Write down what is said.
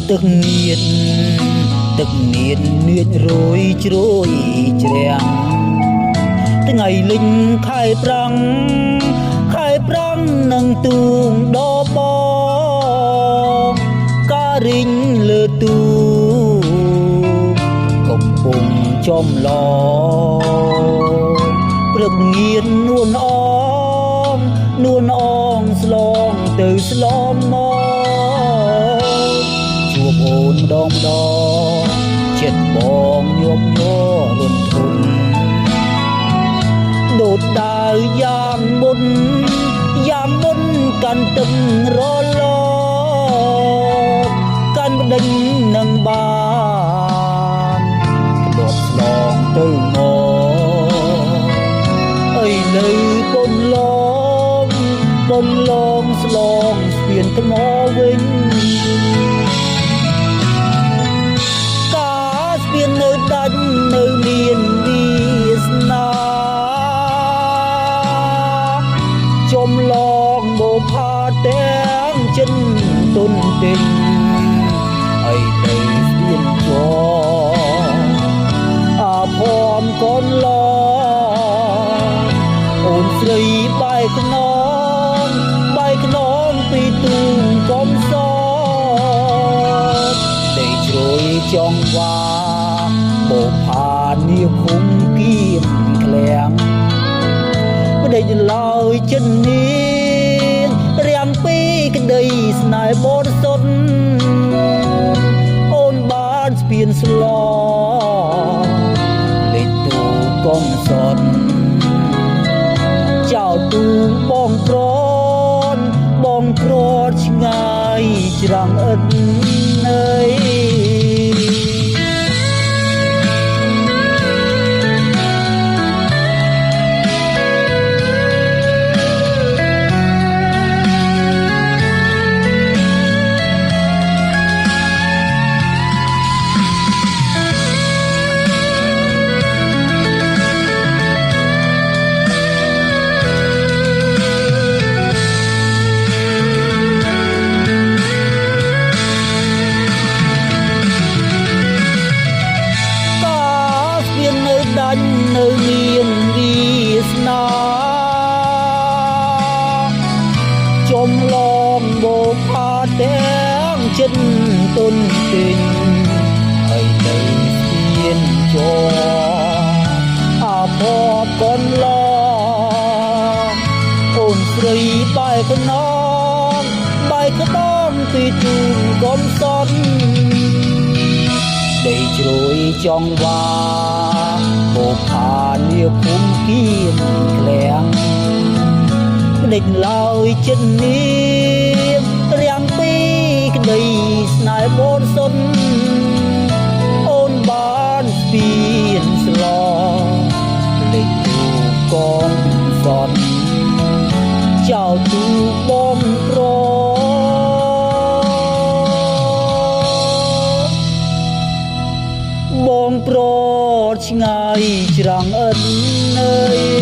ទឹកងៀតនឿនរយជ្រោយជ្រាំងថ្ងៃលិញខែប្រាំងនឹងទូងដបងការិញលើទូកំពុងចំឡព្រឹកងៀតនួនអងស្លងទៅស្លំមកជួបអូនដងចិត្តបងញោមញ័ររន្ធធនដូតដាវយ៉ាងមុនកាន់ទឹករលត់កាន់បដិញនឹងបានដបស្លងទៅមកអីលើបុនឡងស្លងស្ពានថ្មវិញការស្ពាននៅដាច់នៅមានវាសនាចំឡងមកផាទាំងចិនទុនទិញអីទៅស្ពានចអាភ័មកូនឡអូនស្រីបែកខ្នងពីទូងកំសត់តែជ្រោយចង់វ៉ាបោផានាភូមិគៀមក្លាំងមិនដេញឡើយចិននេះរាំពីក្តីស្នេហ៍បរិសុទ្ធអូនបានស្ពានស្លលេខទូកំសត់ចោលទូបងក្រត់ឆ្ងាយច្រាំងអិនអើយនៅមានវាសនាចំឡងមកផាទាំងចិនទុនទិញហើយទៅស្ពានចអាភ័ព្វកូនឡអូនស្រីបែកខ្នងពីទូងកំសត់ដីជ្រោយចង់វ៉ាបោផានាភូមិគៀមក្លាំងដេញឡើយចិត្តនេះរាំងពីក្តីស្នេហ៍បរិសុទ្ធអូនបានស្ពានស្លលេខទូកងសត់ចោលទូបងប្រត់ឆ្ងាយច្រាំងអិនអើយ